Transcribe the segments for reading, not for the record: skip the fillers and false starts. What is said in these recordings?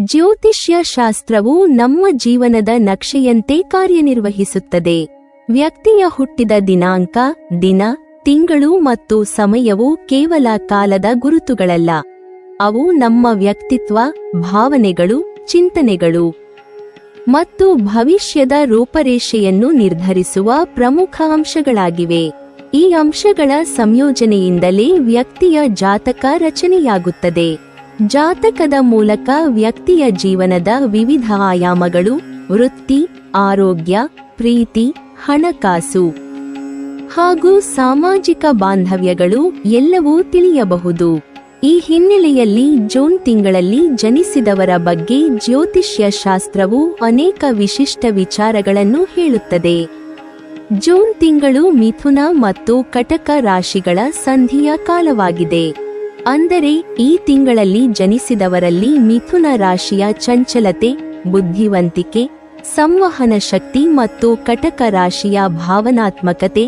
ಜ್ಯೋತಿಷ್ಯ ಶಾಸ್ತ್ರವು ನಮ್ಮ ಜೀವನದ ನಕ್ಷೆಯಂತೆ ಕಾರ್ಯನಿರ್ವಹಿಸುತ್ತದೆ. ವ್ಯಕ್ತಿಯ ಹುಟ್ಟಿದ ದಿನಾಂಕ, ದಿನ, ತಿಂಗಳು ಮತ್ತು ಸಮಯವು ಕೇವಲ ಕಾಲದ ಗುರುತುಗಳಲ್ಲ. ಅವು ನಮ್ಮ ವ್ಯಕ್ತಿತ್ವ, ಭಾವನೆಗಳು, ಚಿಂತನೆಗಳು ಮತ್ತು ಭವಿಷ್ಯದ ರೂಪರೇಷೆಯನ್ನು ನಿರ್ಧರಿಸುವ ಪ್ರಮುಖ ಅಂಶಗಳಾಗಿವೆ. ಈ ಅಂಶಗಳ ಸಂಯೋಜನೆಯಿಂದಲೇ ವ್ಯಕ್ತಿಯ ಜಾತಕ ರಚನೆಯಾಗುತ್ತದೆ. ಜಾತಕದ ಮೂಲಕ ವ್ಯಕ್ತಿಯ ಜೀವನದ ವಿವಿಧ ಆಯಾಮಗಳು, ವೃತ್ತಿ, ಆರೋಗ್ಯ, ಪ್ರೀತಿ, ಹಣಕಾಸು ಹಾಗೂ ಸಾಮಾಜಿಕ ಬಾಂಧವ್ಯಗಳು ಎಲ್ಲವೂ ತಿಳಿಯಬಹುದು. ಈ ಹಿನ್ನೆಲೆಯಲ್ಲಿ ಜೂನ್ ತಿಂಗಳಲ್ಲಿ ಜನಿಸಿದವರ ಬಗ್ಗೆ ಜ್ಯೋತಿಷ್ಯ ಶಾಸ್ತ್ರವು ಅನೇಕ ವಿಶಿಷ್ಟ ವಿಚಾರಗಳನ್ನು ಹೇಳುತ್ತದೆ. ಜೂನ್ ತಿಂಗಳು ಮಿಥುನ ಮತ್ತು ಕಟಕ ರಾಶಿಗಳ ಸಂಧಿಯ ಕಾಲವಾಗಿದೆ. ಅಂದರೆ ಈ ತಿಂಗಳಲ್ಲಿ ಜನಿಸಿದವರಲ್ಲಿ ಮಿಥುನ ರಾಶಿಯ ಚಂಚಲತೆ, ಬುದ್ಧಿವಂತಿಕೆ, ಸಂವಹನ ಶಕ್ತಿ ಮತ್ತು ಕಟಕ ರಾಶಿಯ ಭಾವನಾತ್ಮಕತೆ,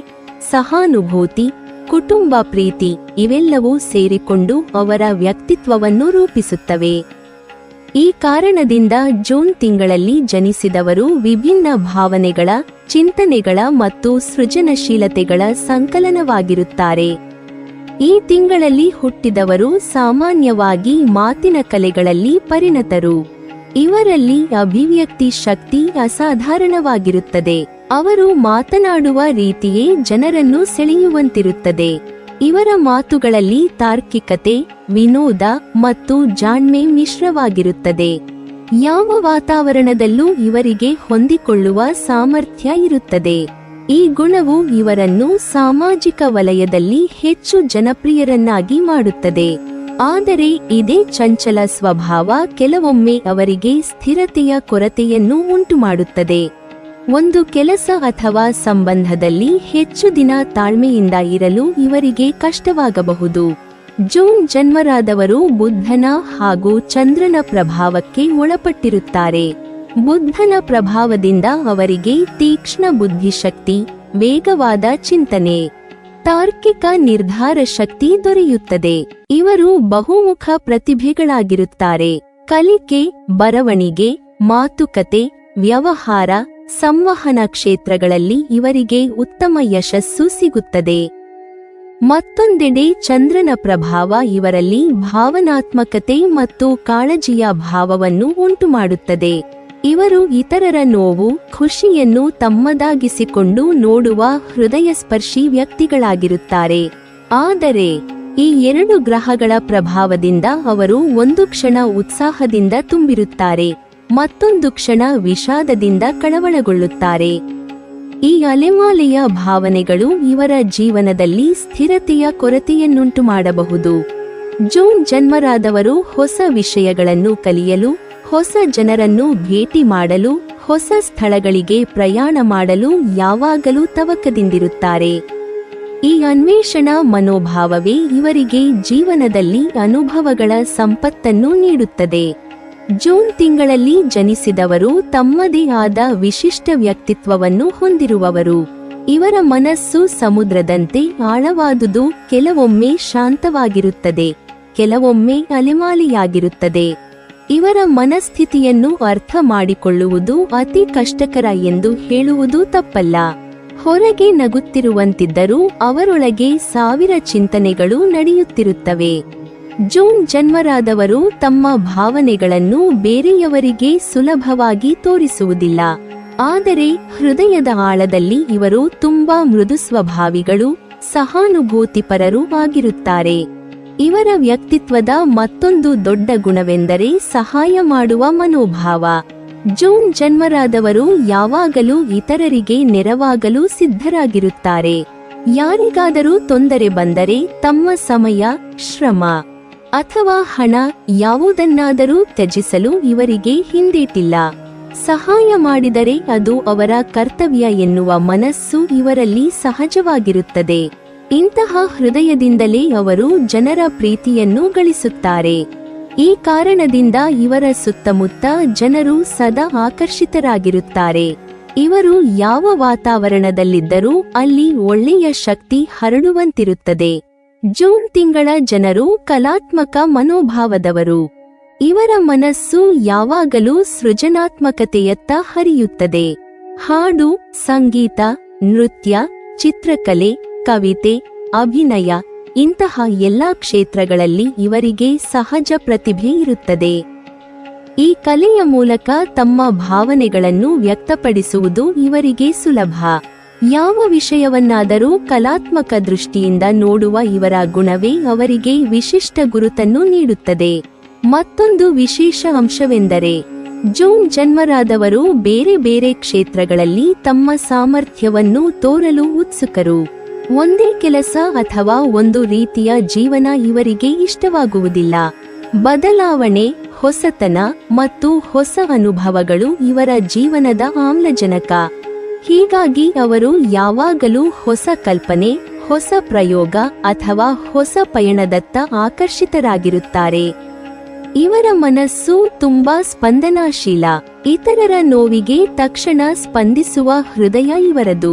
ಸಹಾನುಭೂತಿ, ಕುಟುಂಬ ಪ್ರೀತಿ ಇವೆಲ್ಲವೂ ಸೇರಿಕೊಂಡು ಅವರ ವ್ಯಕ್ತಿತ್ವವನ್ನು ರೂಪಿಸುತ್ತವೆ. ಈ ಕಾರಣದಿಂದ ಜೂನ್ ತಿಂಗಳಲ್ಲಿ ಜನಿಸಿದವರು ವಿಭಿನ್ನ ಭಾವನೆಗಳ, ಚಿಂತನೆಗಳ ಮತ್ತು ಸೃಜನಶೀಲತೆಗಳ ಸಂಕಲನವಾಗಿರುತ್ತಾರೆ. ಈ ತಿಂಗಳಲ್ಲಿ ಹುಟ್ಟಿದವರು ಸಾಮಾನ್ಯವಾಗಿ ಮಾತಿನ ಕಲೆಗಳಲ್ಲಿ ಪರಿಣತರು. ಇವರಲ್ಲಿ ಅಭಿವ್ಯಕ್ತಿ ಶಕ್ತಿ ಅಸಾಧಾರಣವಾಗಿರುತ್ತದೆ. ಅವರು ಮಾತನಾಡುವ ರೀತಿಯೇ ಜನರನ್ನು ಸೆಳೆಯುವಂತಿರುತ್ತದೆ. ಇವರ ಮಾತುಗಳಲ್ಲಿ ತಾರ್ಕಿಕತೆ, ವಿನೋದ ಮತ್ತು ಜಾಣ್ಮೆ ಮಿಶ್ರವಾಗಿರುತ್ತದೆ. ಯಾವ ವಾತಾವರಣದಲ್ಲೂ ಇವರಿಗೆ ಹೊಂದಿಕೊಳ್ಳುವ ಸಾಮರ್ಥ್ಯ ಇರುತ್ತದೆ. ಈ ಗುಣವು ಇವರನ್ನು ಸಾಮಾಜಿಕ ವಲಯದಲ್ಲಿ ಹೆಚ್ಚು ಜನಪ್ರಿಯರನ್ನಾಗಿ ಮಾಡುತ್ತದೆ. ಆದರೆ ಇದೇ ಚಂಚಲ ಸ್ವಭಾವ ಕೆಲವೊಮ್ಮೆ ಅವರಿಗೆ ಸ್ಥಿರತೆಯ ಕೊರತೆಯನ್ನು ಉಂಟುಮಾಡುತ್ತದೆ. ಒಂದು ಕೆಲಸ ಅಥವಾ ಸಂಬಂಧದಲ್ಲಿ ಹೆಚ್ಚು ದಿನ ತಾಳ್ಮೆಯಿಂದ ಇರಲು ಇವರಿಗೆ ಕಷ್ಟವಾಗಬಹುದು. ಜೂನ್ ಜನ್ಮರಾದವರು ಬುಧನ ಹಾಗೂ ಚಂದ್ರನ ಪ್ರಭಾವಕ್ಕೆ ಒಳಪಟ್ಟಿರುತ್ತಾರೆ. ಬುಧನ ಪ್ರಭಾವದಿಂದ ಅವರಿಗೆ ತೀಕ್ಷ್ಣ ಬುದ್ಧಿಶಕ್ತಿ, ವೇಗವಾದ ಚಿಂತನೆ, ತಾರ್ಕಿಕ ನಿರ್ಧಾರ ಶಕ್ತಿ ದೊರೆಯುತ್ತದೆ. ಇವರು ಬಹುಮುಖ ಪ್ರತಿಭೆಗಳಾಗಿರುತ್ತಾರೆ. ಕಲಿಕೆ, ಬರವಣಿಗೆ, ಮಾತುಕತೆ, ವ್ಯವಹಾರ, ಸಂವಹನ ಕ್ಷೇತ್ರಗಳಲ್ಲಿ ಇವರಿಗೆ ಉತ್ತಮ ಯಶಸ್ಸು ಸಿಗುತ್ತದೆ. ಮತ್ತೊಂದೆಡೆ ಚಂದ್ರನ ಪ್ರಭಾವ ಇವರಲ್ಲಿ ಭಾವನಾತ್ಮಕತೆ ಮತ್ತು ಕಾಳಜಿಯ ಭಾವವನ್ನು ಉಂಟುಮಾಡುತ್ತದೆ. ಇವರು ಇತರರ ನೋವು, ಖುಷಿಯನ್ನು ತಮ್ಮದಾಗಿಸಿಕೊಂಡು ನೋಡುವ ಹೃದಯಸ್ಪರ್ಶಿ ವ್ಯಕ್ತಿಗಳಾಗಿರುತ್ತಾರೆ. ಆದರೆ ಈ ಎರಡು ಗ್ರಹಗಳ ಪ್ರಭಾವದಿಂದ ಅವರು ಒಂದು ಕ್ಷಣ ಉತ್ಸಾಹದಿಂದ ತುಂಬಿರುತ್ತಾರೆ, ಮತ್ತೊಂದು ಕ್ಷಣ ವಿಷಾದದಿಂದ ಕಳವಳಗೊಳ್ಳುತ್ತಾರೆ. ಈ ಅಲೆಮಾಲೆಯ ಭಾವನೆಗಳು ಇವರ ಜೀವನದಲ್ಲಿ ಸ್ಥಿರತೆಯ ಕೊರತೆಯನ್ನುಂಟು ಮಾಡಬಹುದು. ಜೂನ್ ಜನ್ಮರಾದವರು ಹೊಸ ವಿಷಯಗಳನ್ನು ಕಲಿಯಲು, ಹೊಸ ಜನರನ್ನು ಭೇಟಿ ಮಾಡಲು, ಹೊಸ ಸ್ಥಳಗಳಿಗೆ ಪ್ರಯಾಣ ಮಾಡಲು ಯಾವಾಗಲೂ ತವಕದಿಂದಿರುತ್ತಾರೆ. ಈ ಅನ್ವೇಷಣಾ ಮನೋಭಾವವೇ ಇವರಿಗೆ ಜೀವನದಲ್ಲಿ ಅನುಭವಗಳ ಸಂಪತ್ತನ್ನು ನೀಡುತ್ತದೆ. ಜೂನ್ ತಿಂಗಳಲ್ಲಿ ಜನಿಸಿದವರು ತಮ್ಮದೇ ಆದ ವಿಶಿಷ್ಟ ವ್ಯಕ್ತಿತ್ವವನ್ನು ಹೊಂದಿರುವವರು. ಇವರ ಮನಸ್ಸು ಸಮುದ್ರದಂತೆ ಆಳವಾದುದು, ಕೆಲವೊಮ್ಮೆ ಶಾಂತವಾಗಿರುತ್ತದೆ, ಕೆಲವೊಮ್ಮೆ ಅಲೆಮಾಲೆಯಾಗಿರುತ್ತದೆ. ಇವರ ಮನಸ್ಥಿತಿಯನ್ನು ಅರ್ಥ ಮಾಡಿಕೊಳ್ಳುವುದು ಅತಿ ಕಷ್ಟಕರ ಎಂದು ಹೇಳುವುದು ತಪ್ಪಲ್ಲ. ಹೊರಗೆ ನಗುತ್ತಿರುವಂತಿದ್ದರೂ ಅವರೊಳಗೆ ಸಾವಿರ ಚಿಂತನೆಗಳು ನಡೆಯುತ್ತಿರುತ್ತವೆ. ಜೂನ್ ಜನ್ಮರಾದವರು ತಮ್ಮ ಭಾವನೆಗಳನ್ನು ಬೇರೆಯವರಿಗೆ ಸುಲಭವಾಗಿ ತೋರಿಸುವುದಿಲ್ಲ. ಆದರೆ ಹೃದಯದ ಆಳದಲ್ಲಿ ಇವರು ತುಂಬಾ ಮೃದು ಸ್ವಭಾವಿಗಳು, ಸಹಾನುಭೂತಿಪರರೂ ಆಗಿರುತ್ತಾರೆ. ಇವರ ವ್ಯಕ್ತಿತ್ವದ ಮತ್ತೊಂದು ದೊಡ್ಡ ಗುಣವೆಂದರೆ ಸಹಾಯ ಮಾಡುವ ಮನೋಭಾವ. ಜೂನ್ ಜನ್ಮರಾದವರು ಯಾವಾಗಲೂ ಇತರರಿಗೆ ನೆರವಾಗಲು ಸಿದ್ಧರಾಗಿರುತ್ತಾರೆ. ಯಾರಿಗಾದರೂ ತೊಂದರೆ ಬಂದರೆ ತಮ್ಮ ಸಮಯ, ಶ್ರಮ ಅಥವಾ ಹಣ ಯಾವುದನ್ನಾದರೂ ತ್ಯಜಿಸಲು ಇವರಿಗೆ ಹಿಂದೇಟಿಲ್ಲ. ಸಹಾಯ ಮಾಡಿದರೆ ಅದು ಅವರ ಕರ್ತವ್ಯ ಎನ್ನುವ ಮನಸ್ಸು ಇವರಲ್ಲಿ ಸಹಜವಾಗಿರುತ್ತದೆ. ಇಂತಹ ಹೃದಯದಿಂದಲೇ ಅವರು ಜನರ ಪ್ರೀತಿಯನ್ನು ಗಳಿಸುತ್ತಾರೆ. ಈ ಕಾರಣದಿಂದ ಇವರ ಸುತ್ತಮುತ್ತ ಜನರು ಸದಾ ಆಕರ್ಷಿತರಾಗಿರುತ್ತಾರೆ. ಇವರು ಯಾವ ವಾತಾವರಣದಲ್ಲಿದ್ದರೂ ಅಲ್ಲಿ ಒಳ್ಳೆಯ ಶಕ್ತಿ ಹರಡುವಂತಿರುತ್ತದೆ. ಜೂನ್ ತಿಂಗಳ ಜನರು ಕಲಾತ್ಮಕ ಮನೋಭಾವದವರು. ಇವರ ಮನಸ್ಸು ಯಾವಾಗಲೂ ಸೃಜನಾತ್ಮಕತೆಯತ್ತ ಹರಿಯುತ್ತದೆ. ಹಾಡು, ಸಂಗೀತ, ನೃತ್ಯ, ಚಿತ್ರಕಲೆ, ಕವಿತೆ, ಅಭಿನಯ ಇಂತಹ ಎಲ್ಲಾ ಕ್ಷೇತ್ರಗಳಲ್ಲಿ ಇವರಿಗೆ ಸಹಜ ಪ್ರತಿಭೆ ಇರುತ್ತದೆ. ಈ ಕಲೆಯ ಮೂಲಕ ತಮ್ಮ ಭಾವನೆಗಳನ್ನು ವ್ಯಕ್ತಪಡಿಸುವುದು ಇವರಿಗೆ ಸುಲಭ. ಯಾವ ವಿಷಯವನ್ನಾದರೂ ಕಲಾತ್ಮಕ ದೃಷ್ಟಿಯಿಂದ ನೋಡುವ ಇವರ ಗುಣವೇ ಅವರಿಗೆ ವಿಶಿಷ್ಟ ಗುರುತನ್ನು ನೀಡುತ್ತದೆ. ಮತ್ತೊಂದು ವಿಶೇಷ ಅಂಶವೆಂದರೆ ಜೂನ್ ಜನ್ಮರಾದವರು ಬೇರೆ ಬೇರೆ ಕ್ಷೇತ್ರಗಳಲ್ಲಿ ತಮ್ಮ ಸಾಮರ್ಥ್ಯವನ್ನು ತೋರಲು ಉತ್ಸುಕರು. ಒಂದೇ ಕೆಲಸ ಅಥವಾ ಒಂದು ರೀತಿಯ ಜೀವನ ಇವರಿಗೆ ಇಷ್ಟವಾಗುವುದಿಲ್ಲ. ಬದಲಾವಣೆ, ಹೊಸತನ ಮತ್ತು ಹೊಸ ಅನುಭವಗಳು ಇವರ ಜೀವನದ ಆಮ್ಲಜನಕ. ಹೀಗಾಗಿ ಅವರು ಯಾವಾಗಲೂ ಹೊಸ ಕಲ್ಪನೆ, ಹೊಸ ಪ್ರಯೋಗ ಅಥವಾ ಹೊಸ ಪಯಣದತ್ತ ಆಕರ್ಷಿತರಾಗಿರುತ್ತಾರೆ. ಇವರ ಮನಸ್ಸು ತುಂಬಾ ಸ್ಪಂದನಾಶೀಲ. ಇತರರ ನೋವಿಗೆ ತಕ್ಷಣ ಸ್ಪಂದಿಸುವ ಹೃದಯ ಇವರದು.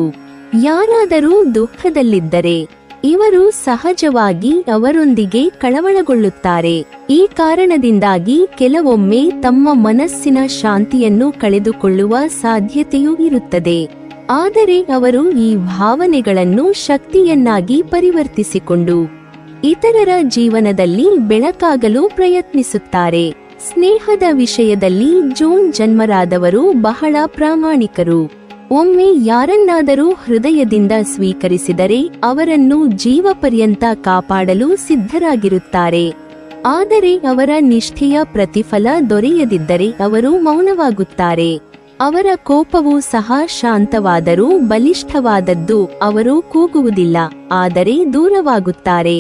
ಯಾರಾದರೂ ದುಃಖದಲ್ಲಿದ್ದರೆ ಇವರು ಸಹಜವಾಗಿ ಅವರೊಂದಿಗೆ ಕಳವಳಗೊಳ್ಳುತ್ತಾರೆ. ಈ ಕಾರಣದಿಂದಾಗಿ ಕೆಲವೊಮ್ಮೆ ತಮ್ಮ ಮನಸ್ಸಿನ ಶಾಂತಿಯನ್ನು ಕಳೆದುಕೊಳ್ಳುವ ಸಾಧ್ಯತೆಯೂ ಇರುತ್ತದೆ. ಆದರೆ ಅವರು ಈ ಭಾವನೆಗಳನ್ನು ಶಕ್ತಿಯನ್ನಾಗಿ ಪರಿವರ್ತಿಸಿಕೊಂಡು ಇತರರ ಜೀವನದಲ್ಲಿ ಬೆಳಕಾಗಲು ಪ್ರಯತ್ನಿಸುತ್ತಾರೆ. ಸ್ನೇಹದ ವಿಷಯದಲ್ಲಿ ಜೂನ್ ಜನ್ಮರಾದವರು ಬಹಳ ಪ್ರಾಮಾಣಿಕರು. ಒಮ್ಮೆ ಯಾರನ್ನಾದರೂ ಹೃದಯದಿಂದ ಸ್ವೀಕರಿಸಿದರೆ ಅವರನ್ನು ಜೀವಪರ್ಯಂತ ಕಾಪಾಡಲು ಸಿದ್ಧರಾಗಿರುತ್ತಾರೆ. ಆದರೆ ಅವರ ನಿಷ್ಠೆಯ ಪ್ರತಿಫಲ ದೊರೆಯದಿದ್ದರೆ ಅವರು ಮೌನವಾಗುತ್ತಾರೆ. ಅವರ ಕೋಪವೂ ಸಹ ಶಾಂತವಾದರೂ ಬಲಿಷ್ಠವಾದದ್ದು. ಅವರು ಕೂಗುವುದಿಲ್ಲ, ಆದರೆ ದೂರವಾಗುತ್ತಾರೆ.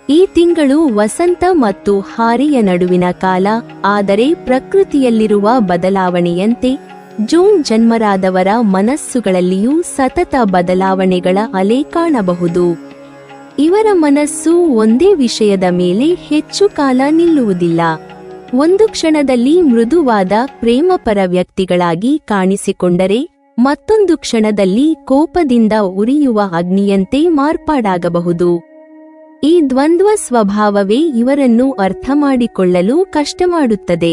ಈ ತಿಂಗಳು ವಸಂತ ಮತ್ತು ಹಾರೆಯ ನಡುವಿನ ಕಾಲ. ಆದರೆ ಪ್ರಕೃತಿಯಲ್ಲಿರುವ ಬದಲಾವಣೆಯಂತೆ ಜೂನ್ ಜನ್ಮರಾದವರ ಮನಸ್ಸುಗಳಲ್ಲಿಯೂ ಸತತ ಬದಲಾವಣೆಗಳ ಅಲೆ ಕಾಣಬಹುದು. ಇವರ ಮನಸ್ಸು ಒಂದೇ ವಿಷಯದ ಮೇಲೆ ಹೆಚ್ಚು ಕಾಲ ನಿಲ್ಲುವುದಿಲ್ಲ. ಒಂದು ಕ್ಷಣದಲ್ಲಿ ಮೃದುವಾದ ಪ್ರೇಮಪರ ವ್ಯಕ್ತಿಗಳಾಗಿ ಕಾಣಿಸಿಕೊಂಡರೆ ಮತ್ತೊಂದು ಕ್ಷಣದಲ್ಲಿ ಕೋಪದಿಂದ ಉರಿಯುವ ಅಗ್ನಿಯಂತೆ ಮಾರ್ಪಾಡಾಗಬಹುದು. ಈ ದ್ವಂದ್ವ ಸ್ವಭಾವವೇ ಇವರನ್ನು ಅರ್ಥಮಾಡಿಕೊಳ್ಳಲು ಕಷ್ಟಮಾಡುತ್ತದೆ.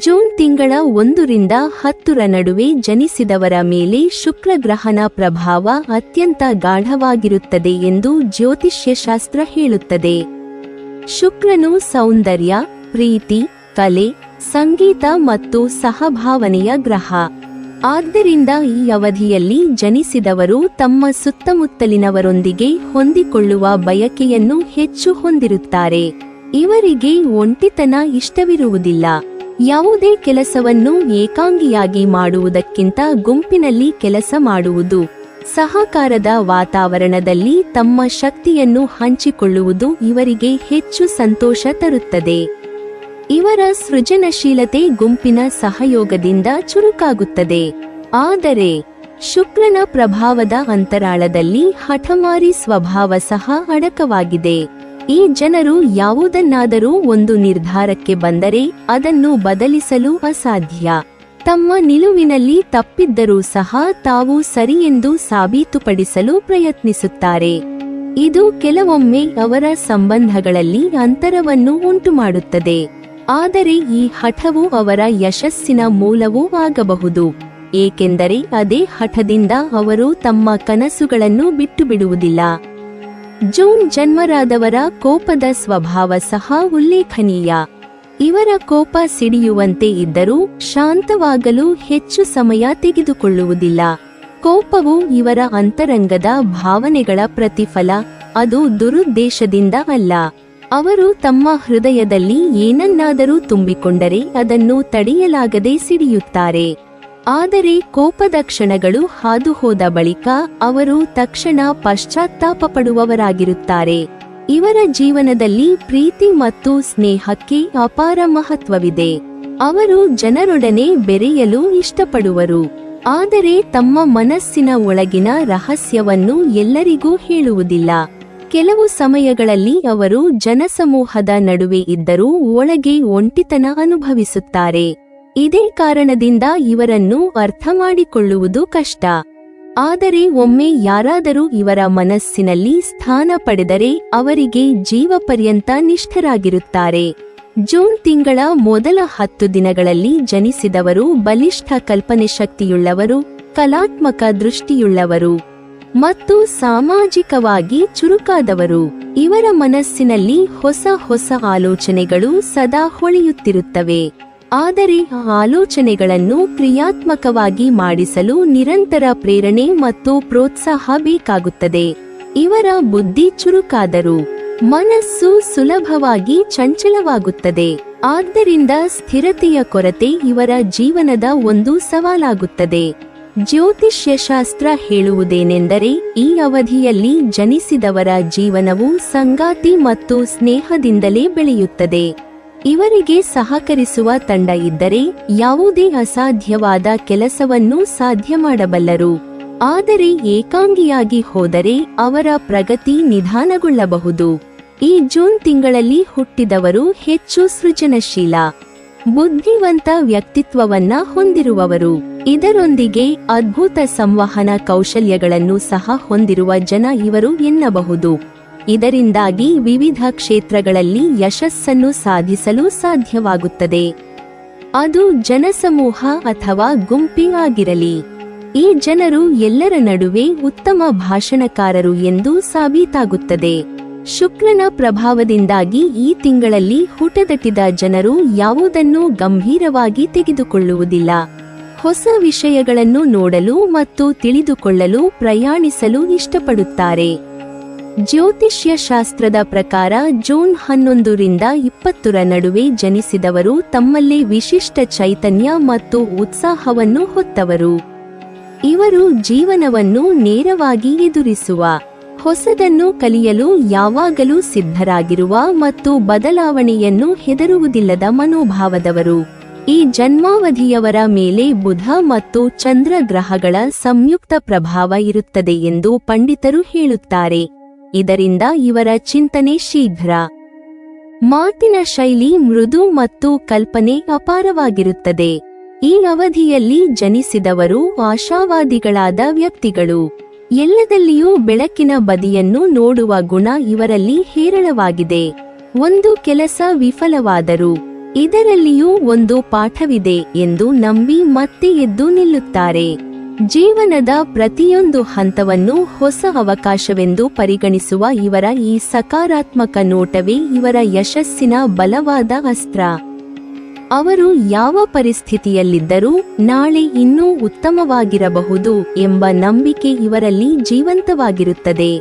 ಜೂನ್ ತಿಂಗಳ 1 ರಿಂದ 10 ನಡುವೆ ಜನಿಸಿದವರ ಮೇಲೆ ಶುಕ್ರ ಗ್ರಹನ ಪ್ರಭಾವ ಅತ್ಯಂತ ಗಾಢವಾಗಿರುತ್ತದೆ ಎಂದು ಜ್ಯೋತಿಷ್ಯಶಾಸ್ತ್ರ ಹೇಳುತ್ತದೆ. ಶುಕ್ರನು ಸೌಂದರ್ಯ, ಪ್ರೀತಿ, ಕಲೆ, ಸಂಗೀತ ಮತ್ತು ಸಹಭಾವನೆಯ ಗ್ರಹ. ಆದ್ದರಿಂದ ಈ ಅವಧಿಯಲ್ಲಿ ಜನಿಸಿದವರು ತಮ್ಮ ಸುತ್ತಮುತ್ತಲಿನವರೊಂದಿಗೆ ಹೊಂದಿಕೊಳ್ಳುವ ಬಯಕೆಯನ್ನು ಹೆಚ್ಚು ಹೊಂದಿರುತ್ತಾರೆ. ಇವರಿಗೆ ಒಂಟಿತನ ಇಷ್ಟವಿರುವುದಿಲ್ಲ. ಯಾವುದೇ ಕೆಲಸವನ್ನು ಏಕಾಂಗಿಯಾಗಿ ಮಾಡುವುದಕ್ಕಿಂತ ಗುಂಪಿನಲ್ಲಿ ಕೆಲಸ ಮಾಡುವುದು, ಸಹಕಾರದ ವಾತಾವರಣದಲ್ಲಿ ತಮ್ಮ ಶಕ್ತಿಯನ್ನು ಹಂಚಿಕೊಳ್ಳುವುದು ಇವರಿಗೆ ಹೆಚ್ಚು ಸಂತೋಷ ತರುತ್ತದೆ. ಇವರ ಸೃಜನಶೀಲತೆ ಗುಂಪಿನ ಸಹಯೋಗದಿಂದ ಚುರುಕಾಗುತ್ತದೆ. ಆದರೆ ಶುಕ್ರನ ಪ್ರಭಾವದ ಅಂತರಾಳದಲ್ಲಿ ಹಠಮಾರಿ ಸ್ವಭಾವ ಸಹ ಅಡಕವಾಗಿದೆ. ಈ ಜನರು ಯಾವುದನ್ನಾದರೂ ಒಂದು ನಿರ್ಧಾರಕ್ಕೆ ಬಂದರೆ ಅದನ್ನು ಬದಲಿಸಲು ಅಸಾಧ್ಯ. ತಮ್ಮ ನಿಲುವಿನಲ್ಲಿ ತಪ್ಪಿದ್ದರೂ ಸಹ ತಾವು ಸರಿಯೆಂದು ಸಾಬೀತುಪಡಿಸಲು ಪ್ರಯತ್ನಿಸುತ್ತಾರೆ. ಇದು ಕೆಲವೊಮ್ಮೆ ಅವರ ಸಂಬಂಧಗಳಲ್ಲಿ ಅಂತರವನ್ನು ಉಂಟುಮಾಡುತ್ತದೆ. ಆದರೆ ಈ ಹಠವು ಅವರ ಯಶಸ್ಸಿನ ಮೂಲವೂ ಆಗಬಹುದು. ಏಕೆಂದರೆ ಅದೇ ಹಠದಿಂದ ಅವರು ತಮ್ಮ ಕನಸುಗಳನ್ನು ಬಿಟ್ಟುಬಿಡುವುದಿಲ್ಲ. ಜೂನ್ ಜನ್ಮರಾದವರ ಕೋಪದ ಸ್ವಭಾವ ಸಹ ಉಲ್ಲೇಖನೀಯ. ಇವರ ಕೋಪ ಸಿಡಿಯುವಂತೆ ಇದ್ದರೂ ಶಾಂತವಾಗಲು ಹೆಚ್ಚು ಸಮಯ ತೆಗೆದುಕೊಳ್ಳುವುದಿಲ್ಲ. ಕೋಪವು ಇವರ ಅಂತರಂಗದ ಭಾವನೆಗಳ ಪ್ರತಿಫಲ. ಅದು ದುರುದ್ದೇಶದಿಂದ ಅಲ್ಲ. ಅವರು ತಮ್ಮ ಹೃದಯದಲ್ಲಿ ಏನನ್ನಾದರೂ ತುಂಬಿಕೊಂಡರೆ ಅದನ್ನು ತಡೆಯಲಾಗದೆ ಸಿಡಿಯುತ್ತಾರೆ. ಆದರೆ ಕೋಪದ ಕ್ಷಣಗಳು ಹಾದುಹೋದ ಬಳಿಕ ಅವರು ತಕ್ಷಣ ಪಶ್ಚಾತ್ತಾಪ ಪಡುವವರಾಗಿರುತ್ತಾರೆ. ಇವರ ಜೀವನದಲ್ಲಿ ಪ್ರೀತಿ ಮತ್ತು ಸ್ನೇಹಕ್ಕೆ ಅಪಾರ ಮಹತ್ವವಿದೆ. ಅವರು ಜನರೊಡನೆ ಬೆರೆಯಲು ಇಷ್ಟಪಡುವರು. ಆದರೆ ತಮ್ಮ ಮನಸ್ಸಿನ ಒಳಗಿನ ರಹಸ್ಯವನ್ನು ಎಲ್ಲರಿಗೂ ಹೇಳುವುದಿಲ್ಲ. ಕೆಲವು ಸಮಯಗಳಲ್ಲಿ ಅವರು ಜನಸಮೂಹದ ನಡುವೆ ಇದ್ದರೂ ಒಳಗೆ ಒಂಟಿತನ ಅನುಭವಿಸುತ್ತಾರೆ. ಇದೇ ಕಾರಣದಿಂದ ಇವರನ್ನು ಅರ್ಥಮಾಡಿಕೊಳ್ಳುವುದು ಕಷ್ಟ. ಆದರೆ ಒಮ್ಮೆ ಯಾರಾದರೂ ಇವರ ಮನಸ್ಸಿನಲ್ಲಿ ಸ್ಥಾನ ಪಡೆದರೆ ಅವರಿಗೆ ಜೀವಪರ್ಯಂತ ನಿಷ್ಠರಾಗಿರುತ್ತಾರೆ. ಜೂನ್ ತಿಂಗಳ ಮೊದಲ 10 ದಿನಗಳಲ್ಲಿ ಜನಿಸಿದವರು ಬಲಿಷ್ಠ ಕಲ್ಪನೆ ಶಕ್ತಿಯುಳ್ಳವರು, ಕಲಾತ್ಮಕ ದೃಷ್ಟಿಯುಳ್ಳವರು ಮತ್ತು ಸಾಮಾಜಿಕವಾಗಿ ಚುರುಕಾದವರು. ಇವರ ಮನಸ್ಸಿನಲ್ಲಿ ಹೊಸ ಹೊಸ ಆಲೋಚನೆಗಳು ಸದಾ ಹೊಳೆಯುತ್ತಿರುತ್ತವೆ. ಆದರೆ ಆ ಆಲೋಚನೆಗಳನ್ನು ಕ್ರಿಯಾತ್ಮಕವಾಗಿ ಮಾಡಿಸಲು ನಿರಂತರ ಪ್ರೇರಣೆ ಮತ್ತು ಪ್ರೋತ್ಸಾಹ ಬೇಕಾಗುತ್ತದೆ. ಇವರ ಬುದ್ಧಿ ಚುರುಕಾದರೂ ಮನಸ್ಸು ಸುಲಭವಾಗಿ ಚಂಚಲವಾಗುತ್ತದೆ. ಆದ್ದರಿಂದ ಸ್ಥಿರತೆಯ ಕೊರತೆ ಇವರ ಜೀವನದ ಒಂದು ಸವಾಲಾಗುತ್ತದೆ. ಜ್ಯೋತಿಷ್ಯಶಾಸ್ತ್ರ ಹೇಳುವುದೇನೆಂದರೆ, ಈ ಅವಧಿಯಲ್ಲಿ ಜನಿಸಿದವರ ಜೀವನವು ಸಂಗಾತಿ ಮತ್ತು ಸ್ನೇಹದಿಂದಲೇ ಬೆಳೆಯುತ್ತದೆ. ಇವರಿಗೆ ಸಹಕರಿಸುವ ತಂಡ ಇದ್ದರೆ ಯಾವುದೇ ಅಸಾಧ್ಯವಾದ ಕೆಲಸವನ್ನು ಸಾಧ್ಯ ಮಾಡಬಲ್ಲರು. ಆದರೆ ಏಕಾಂಗಿಯಾಗಿ ಹೋದರೆ ಅವರ ಪ್ರಗತಿ ನಿಧಾನಗೊಳ್ಳಬಹುದು. ಈ ಜೂನ್ ತಿಂಗಳಲ್ಲಿ ಹುಟ್ಟಿದವರು ಹೆಚ್ಚು ಸೃಜನಶೀಲ, ಬುದ್ಧಿವಂತ ವ್ಯಕ್ತಿತ್ವವನ್ನ ಹೊಂದಿರುವವರು. ಇದರೊಂದಿಗೆ ಅದ್ಭುತ ಸಂವಹನ ಕೌಶಲ್ಯಗಳನ್ನು ಸಹ ಹೊಂದಿರುವ ಜನ ಇವರು ಎನ್ನಬಹುದು. ಇದರಿಂದಾಗಿ ವಿವಿಧ ಕ್ಷೇತ್ರಗಳಲ್ಲಿ ಯಶಸ್ಸನ್ನು ಸಾಧಿಸಲು ಸಾಧ್ಯವಾಗುತ್ತದೆ. ಅದು ಜನಸಮೂಹ ಅಥವಾ ಗುಂಪೇ ಆಗಿರಲಿ. ಈ ಜನರು ಎಲ್ಲರ ನಡುವೆ ಉತ್ತಮ ಭಾಷಣಕಾರರು ಎಂದು ಸಾಬೀತಾಗುತ್ತದೆ. ಶುಕ್ರನ ಪ್ರಭಾವದಿಂದಾಗಿ ಈ ತಿಂಗಳಲ್ಲಿ ಹುಟ್ಟುದಟ್ಟಿದ ಜನರು ಯಾವುದನ್ನೂ ಗಂಭೀರವಾಗಿ ತೆಗೆದುಕೊಳ್ಳುವುದಿಲ್ಲ. ಹೊಸ ವಿಷಯಗಳನ್ನು ನೋಡಲು ಮತ್ತು ತಿಳಿದುಕೊಳ್ಳಲು ಪ್ರಯಾಣಿಸಲು ಇಷ್ಟಪಡುತ್ತಾರೆ. ಜ್ಯೋತಿಷ್ಯ ಶಾಸ್ತ್ರದ ಪ್ರಕಾರ ಜೂನ್ 11 ರಿಂದ 20 ನಡುವೆ ಜನಿಸಿದವರು ತಮ್ಮಲ್ಲಿ ವಿಶಿಷ್ಟ ಚೈತನ್ಯ ಮತ್ತು ಉತ್ಸಾಹವನ್ನು ಹೊತ್ತವರು. ಇವರು ಜೀವನವನ್ನು ನೇರವಾಗಿ ಎದುರಿಸುವ, ಹೊಸದನ್ನು ಕಲಿಯಲು ಯಾವಾಗಲೂ ಸಿದ್ಧರಾಗಿರುವ ಮತ್ತು ಬದಲಾವಣೆಯನ್ನು ಹೆದರುವುದಿಲ್ಲದ ಮನೋಭಾವದವರು. ಈ ಜನ್ಮಾವಧಿಯವರ ಮೇಲೆ ಬುಧ ಮತ್ತು ಚಂದ್ರ ಗ್ರಹಗಳ ಸಂಯುಕ್ತ ಪ್ರಭಾವ ಇರುತ್ತದೆ ಎಂದು ಪಂಡಿತರು ಹೇಳುತ್ತಾರೆ. ಇದರಿಂದ ಇವರ ಚಿಂತನೆ ಶೀಘ್ರ, ಮಾತಿನ ಶೈಲಿ ಮೃದು ಮತ್ತು ಕಲ್ಪನೆ ಅಪಾರವಾಗಿರುತ್ತದೆ. ಈ ಅವಧಿಯಲ್ಲಿ ಜನಿಸಿದವರು ಆಶಾವಾದಿಗಳಾದ ವ್ಯಕ್ತಿಗಳು. ಎಲ್ಲದಲ್ಲಿಯೂ ಬೆಳಕಿನ ಬದಿಯನ್ನು ನೋಡುವ ಗುಣ ಇವರಲ್ಲಿ ಹೇರಳವಾಗಿದೆ. ಒಂದು ಕೆಲಸ ವಿಫಲವಾದರೂ ಇದರಲ್ಲಿಯೂ ಒಂದು ಪಾಠವಿದೆ ಎಂದು ನಂಬಿ ಮತ್ತೆ ಎದ್ದು ನಿಲ್ಲುತ್ತಾರೆ. ಜೀವನದ ಪ್ರತಿಯೊಂದು ಹಂತವನ್ನು ಹೊಸ ಅವಕಾಶವೆಂದು ಪರಿಗಣಿಸುವ ಇವರ ಈ ಸಕಾರಾತ್ಮಕ ನೋಟವೇ ಇವರ ಯಶಸ್ಸಿನ ಬಲವಾದ ಅಸ್ತ್ರ. ಅವರು ಯಾವ ಪರಿಸ್ಥಿತಿಯಲ್ಲಿದ್ದರೂ ನಾಳೆ ಇನ್ನೂ ಉತ್ತಮವಾಗಿರಬಹುದು ಎಂಬ ನಂಬಿಕೆ ಇವರಲ್ಲಿ ಜೀವಂತವಾಗಿರುತ್ತದೆ.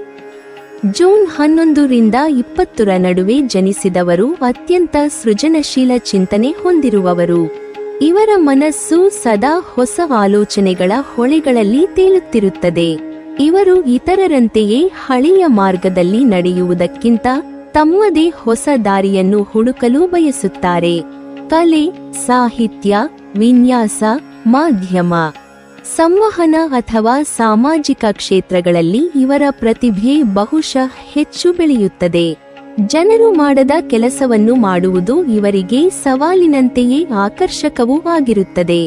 ಜೂನ್ 11 ರಿಂದ 20 ನಡುವೆ ಜನಿಸಿದವರು ಅತ್ಯಂತ ಸೃಜನಶೀಲ ಚಿಂತನೆ ಹೊಂದಿರುವವರು. ಇವರ ಮನಸ್ಸು ಸದಾ ಹೊಸ ಆಲೋಚನೆಗಳ ಹೊಳೆಗಳಲ್ಲಿ ತೇಲುತ್ತಿರುತ್ತದೆ. ಇವರು ಇತರರಂತೆಯೇ ಹಳೆಯ ಮಾರ್ಗದಲ್ಲಿ ನಡೆಯುವುದಕ್ಕಿಂತ ತಮ್ಮದೇ ಹೊಸ ದಾರಿಯನ್ನು ಹುಡುಕಲು ಬಯಸುತ್ತಾರೆ. ಕಲೆ, ಸಾಹಿತ್ಯ, ವಿನ್ಯಾಸ, ಮಾಧ್ಯಮ, ಸಂವಹನ ಅಥವಾ ಸಾಮಾಜಿಕ ಕ್ಷೇತ್ರಗಳಲ್ಲಿ ಇವರ ಪ್ರತಿಭೆ ಬಹುಶಃ ಹೆಚ್ಚು ಬೆಳೆಯುತ್ತದೆ. ಜನರು ಮಾಡದ ಕೆಲಸವನ್ನು ಮಾಡುವುದು ಇವರಿಗೆ ಸವಾಲಿನಂತೆಯೇ ಆಕರ್ಷಕವೂ ಆಗಿರುತ್ತದೆ.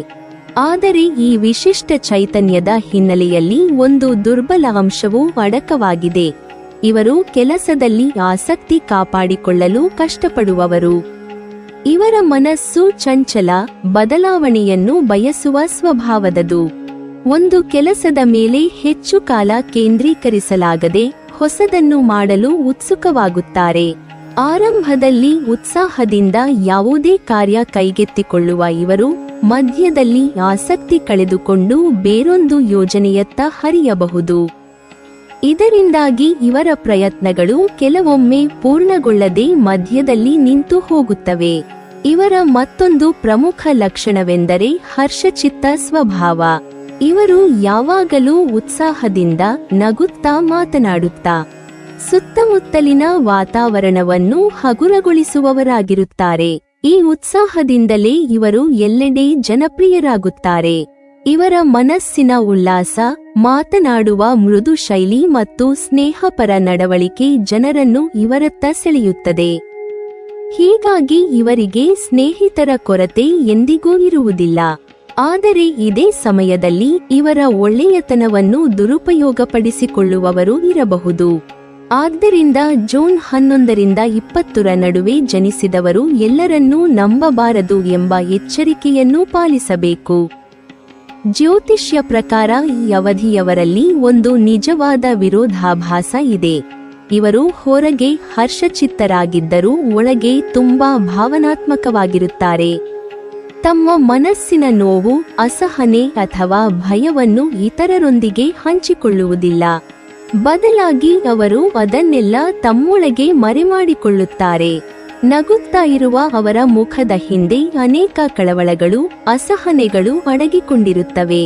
ಆದರೆ ಈ ವಿಶಿಷ್ಟ ಚೈತನ್ಯದ ಹಿನ್ನೆಲೆಯಲ್ಲಿ ಒಂದು ದುರ್ಬಲ ಅಂಶವೂ ಅಡಕವಾಗಿದೆ. ಇವರು ಕೆಲಸದಲ್ಲಿ ಆಸಕ್ತಿ ಕಾಪಾಡಿಕೊಳ್ಳಲು ಕಷ್ಟಪಡುವವರು. ಇವರ ಮನಸ್ಸು ಚಂಚಲ, ಬದಲಾವಣೆಯನ್ನು ಬಯಸುವ ಸ್ವಭಾವದದು. ಒಂದು ಕೆಲಸದ ಮೇಲೆ ಹೆಚ್ಚು ಕಾಲ ಕೇಂದ್ರೀಕರಿಸಲಾಗದೆ ಹೊಸದನ್ನು ಮಾಡಲು ಉತ್ಸುಕವಾಗುತ್ತಾರೆ. ಆರಂಭದಲ್ಲಿ ಉತ್ಸಾಹದಿಂದ ಯಾವುದೇ ಕಾರ್ಯ ಕೈಗೆತ್ತಿಕೊಳ್ಳುವ ಇವರು ಮಧ್ಯದಲ್ಲಿ ಆಸಕ್ತಿ ಕಳೆದುಕೊಂಡು ಬೇರೊಂದು ಯೋಜನೆಯತ್ತ ಹರಿಯಬಹುದು. ಇದರಿಂದಾಗಿ ಇವರ ಪ್ರಯತ್ನಗಳು ಕೆಲವೊಮ್ಮೆ ಪೂರ್ಣಗೊಳ್ಳದೆ ಮಧ್ಯದಲ್ಲಿ ನಿಂತು ಹೋಗುತ್ತವೆ. ಇವರ ಮತ್ತೊಂದು ಪ್ರಮುಖ ಲಕ್ಷಣವೆಂದರೆ ಹರ್ಷಚಿತ್ತ ಸ್ವಭಾವ. ಇವರು ಯಾವಾಗಲೂ ಉತ್ಸಾಹದಿಂದ ನಗುತ್ತಾ ಮಾತನಾಡುತ್ತಾ ಸುತ್ತಮುತ್ತಲಿನ ವಾತಾವರಣವನ್ನು ಹಗುರಗೊಳಿಸುವವರಾಗಿರುತ್ತಾರೆ. ಈ ಉತ್ಸಾಹದಿಂದಲೇ ಇವರು ಎಲ್ಲೆಡೆ ಜನಪ್ರಿಯರಾಗುತ್ತಾರೆ. ಇವರ ಮನಸ್ಸಿನ ಉಲ್ಲಾಸ, ಮಾತನಾಡುವ ಮೃದು ಶೈಲಿ ಮತ್ತು ಸ್ನೇಹಪರ ನಡವಳಿಕೆ ಜನರನ್ನು ಇವರತ್ತ ಸೆಳೆಯುತ್ತದೆ. ಹೀಗಾಗಿ ಇವರಿಗೆ ಸ್ನೇಹಿತರ ಕೊರತೆ ಎಂದಿಗೂ ಇರುವುದಿಲ್ಲ. ಆದರೆ ಇದೇ ಸಮಯದಲ್ಲಿ ಇವರ ಒಳ್ಳೆಯತನವನ್ನು ದುರುಪಯೋಗಪಡಿಸಿಕೊಳ್ಳುವವರು ಇರಬಹುದು. ಆದ್ದರಿಂದ ಜೂನ್ 11ರಿಂದ 20ರ ನಡುವೆ ಜನಿಸಿದವರು ಎಲ್ಲರನ್ನೂ ನಂಬಬಾರದು ಎಂಬ ಎಚ್ಚರಿಕೆಯನ್ನು ಪಾಲಿಸಬೇಕು. ಜ್ಯೋತಿಷ್ಯ ಪ್ರಕಾರ ಈ ಅವಧಿಯವರಲ್ಲಿ ಒಂದು ನಿಜವಾದ ವಿರೋಧಾಭಾಸ ಇದೆ. ಇವರು ಹೊರಗೆ ಹರ್ಷಚಿತ್ತರಾಗಿದ್ದರೂ ಒಳಗೆ ತುಂಬಾ ಭಾವನಾತ್ಮಕವಾಗಿರುತ್ತಾರೆ. ತಮ್ಮ ಮನಸ್ಸಿನ ನೋವು, ಅಸಹನೆ ಅಥವಾ ಭಯವನ್ನು ಇತರರೊಂದಿಗೆ ಹಂಚಿಕೊಳ್ಳುವುದಿಲ್ಲ. ಬದಲಾಗಿ ಅವರು ಅದನ್ನೆಲ್ಲ ತಮ್ಮೊಳಗೆ ಮರೆಮಾಡಿಕೊಳ್ಳುತ್ತಾರೆ. ನಗುತ್ತಾ ಇರುವ ಅವರ ಮುಖದ ಹಿಂದೆ ಅನೇಕ ಕಳವಳಗಳು, ಅಸಹನೆಗಳು ಅಡಗಿಕೊಂಡಿರುತ್ತವೆ.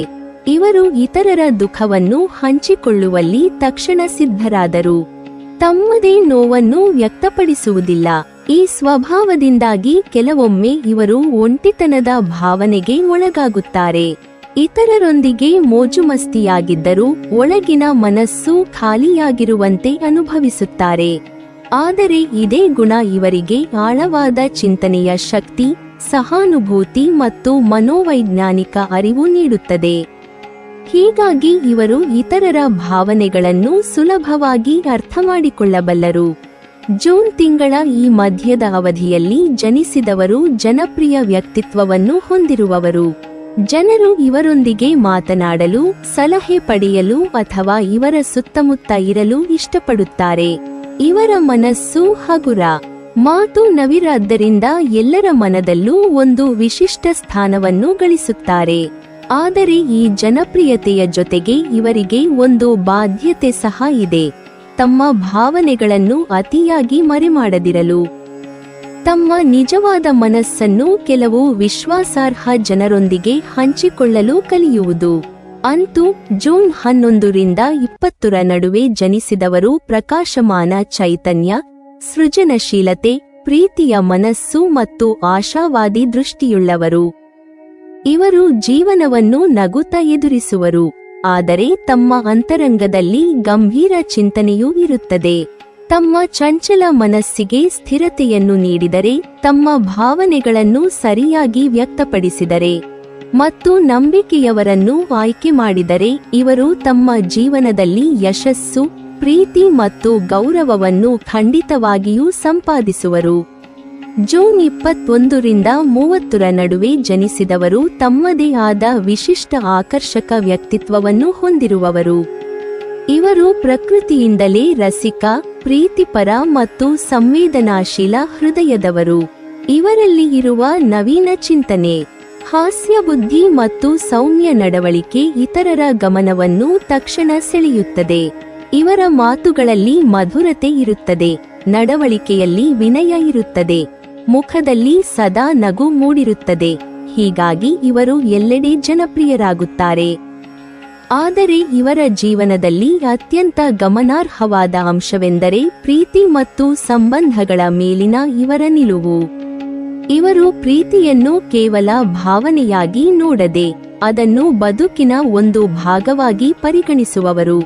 ಇವರು ಇತರರ ದುಃಖವನ್ನು ಹಂಚಿಕೊಳ್ಳುವಲ್ಲಿ ತಕ್ಷಣ ಸಿದ್ಧರಾದರು ತಮ್ಮದೇ ನೋವನ್ನು ವ್ಯಕ್ತಪಡಿಸುವುದಿಲ್ಲ. ಈ ಸ್ವಭಾವದಿಂದಾಗಿ ಕೆಲವೊಮ್ಮೆ ಇವರು ಒಂಟಿತನದ ಭಾವನೆಗೆ ಒಳಗಾಗುತ್ತಾರೆ. ಇತರರೊಂದಿಗೆ ಮೋಜುಮಸ್ತಿಯಾಗಿದ್ದರೂ ಒಳಗಿನ ಮನಸ್ಸು ಖಾಲಿಯಾಗಿರುವಂತೆ ಅನುಭವಿಸುತ್ತಾರೆ. ಆದರೆ ಇದೇ ಗುಣ ಇವರಿಗೆ ಆಳವಾದ ಚಿಂತನೆಯ ಶಕ್ತಿ, ಸಹಾನುಭೂತಿ ಮತ್ತು ಮನೋವೈಜ್ಞಾನಿಕ ಅರಿವು ನೀಡುತ್ತದೆ. ಹೀಗಾಗಿ ಇವರು ಇತರರ ಭಾವನೆಗಳನ್ನು ಸುಲಭವಾಗಿ ಅರ್ಥಮಾಡಿಕೊಳ್ಳಬಲ್ಲರು. ಜೂನ್ ತಿಂಗಳ ಈ ಮಧ್ಯದ ಅವಧಿಯಲ್ಲಿ ಜನಿಸಿದವರು ಜನಪ್ರಿಯ ವ್ಯಕ್ತಿತ್ವವನ್ನು ಹೊಂದಿರುವವರು. ಜನರು ಇವರೊಂದಿಗೆ ಮಾತನಾಡಲು, ಸಲಹೆ ಪಡೆಯಲು ಅಥವಾ ಇವರ ಸುತ್ತಮುತ್ತ ಇರಲು ಇಷ್ಟಪಡುತ್ತಾರೆ. ಇವರ ಮನಸ್ಸು ಹಗುರ, ಮಾತು ನವಿರಾದ್ದರಿಂದ ಎಲ್ಲರ ಮನದಲ್ಲೂ ಒಂದು ವಿಶಿಷ್ಟ ಸ್ಥಾನವನ್ನು ಗಳಿಸುತ್ತಾರೆ. ಆದರೆ ಈ ಜನಪ್ರಿಯತೆಯ ಜೊತೆಗೆ ಇವರಿಗೆ ಒಂದು ಬಾಧ್ಯತೆ ಸಹ ಇದೆ. ತಮ್ಮ ಭಾವನೆಗಳನ್ನು ಅತಿಯಾಗಿ ಮರೆಮಾಡದಿರಲು. ತಮ್ಮ ನಿಜವಾದ ಮನಸ್ಸನ್ನು ಕೆಲವು ವಿಶ್ವಾಸಾರ್ಹ ಜನರೊಂದಿಗೆ ಹಂಚಿಕೊಳ್ಳಲು ಕಲಿಯುವುದು. ಅಂತೂ ಜೂನ್ 11ರಿಂದ 20ರ ನಡುವೆ ಜನಿಸಿದವರು ಪ್ರಕಾಶಮಾನ ಚೈತನ್ಯ, ಸೃಜನಶೀಲತೆ, ಪ್ರೀತಿಯ ಮನಸ್ಸು ಮತ್ತು ಆಶಾವಾದಿ ದೃಷ್ಟಿಯುಳ್ಳವರು. ಇವರು ಜೀವನವನ್ನು ನಗುತ್ತಾ ಎದುರಿಸುವರು. ಆದರೆ ತಮ್ಮ ಅಂತರಂಗದಲ್ಲಿ ಗಂಭೀರ ಚಿಂತನೆಯೂ ಇರುತ್ತದೆ. ತಮ್ಮ ಚಂಚಲ ಮನಸ್ಸಿಗೆ ಸ್ಥಿರತೆಯನ್ನು ನೀಡಿದರೆ, ತಮ್ಮ ಭಾವನೆಗಳನ್ನು ಸರಿಯಾಗಿ ವ್ಯಕ್ತಪಡಿಸಿದರೆ ಮತ್ತು ನಂಬಿಕೆಯವರನ್ನು ಆಯ್ಕೆ ಮಾಡಿದರೆ ಇವರು ತಮ್ಮ ಜೀವನದಲ್ಲಿ ಯಶಸ್ಸು, ಪ್ರೀತಿ ಮತ್ತು ಗೌರವವನ್ನು ಖಂಡಿತವಾಗಿಯೂ ಸಂಪಾದಿಸುವರು. ಜೂನ್ 21ರಿಂದ 30ರ ನಡುವೆ ಜನಿಸಿದವರು ತಮ್ಮದೇ ಆದ ವಿಶಿಷ್ಟ ಆಕರ್ಷಕ ವ್ಯಕ್ತಿತ್ವವನ್ನು ಹೊಂದಿರುವವರು. ಇವರು ಪ್ರಕೃತಿಯಿಂದಲೇ ರಸಿಕ, ಪ್ರೀತಿಪರ ಮತ್ತು ಸಂವೇದನಾಶೀಲ ಹೃದಯದವರು. ಇವರಲ್ಲಿ ಇರುವ ನವೀನ ಚಿಂತನೆ, ಹಾಸ್ಯ ಬುದ್ಧಿ ಮತ್ತು ಸೌಮ್ಯ ನಡವಳಿಕೆ ಇತರರ ಗಮನವನ್ನು ತಕ್ಷಣ ಸೆಳೆಯುತ್ತದೆ. ಇವರ ಮಾತುಗಳಲ್ಲಿ ಮಧುರತೆ ಇರುತ್ತದೆ, ನಡವಳಿಕೆಯಲ್ಲಿ ವಿನಯ ಇರುತ್ತದೆ, ಮುಖದಲ್ಲಿ ಸದಾ ನಗು ಮೂಡಿರುತ್ತದೆ. ಹೀಗಾಗಿ ಇವರು ಎಲ್ಲೆಡೆ ಜನಪ್ರಿಯರಾಗುತ್ತಾರೆ. ಆದರೆ ಇವರ ಜೀವನದಲ್ಲಿ ಅತ್ಯಂತ ಗಮನಾರ್ಹವಾದ ಅಂಶವೆಂದರೆ ಪ್ರೀತಿ ಮತ್ತು ಸಂಬಂಧಗಳ ಮೇಲಿನ ಇವರ ನಿಲುವು. ಇವರು ಪ್ರೀತಿಯನ್ನು ಕೇವಲ ಭಾವನೆಯಾಗಿ ನೋಡದೆ, ಅದನ್ನು ಬದುಕಿನ ಒಂದು ಭಾಗವಾಗಿ ಪರಿಗಣಿಸುವವರು.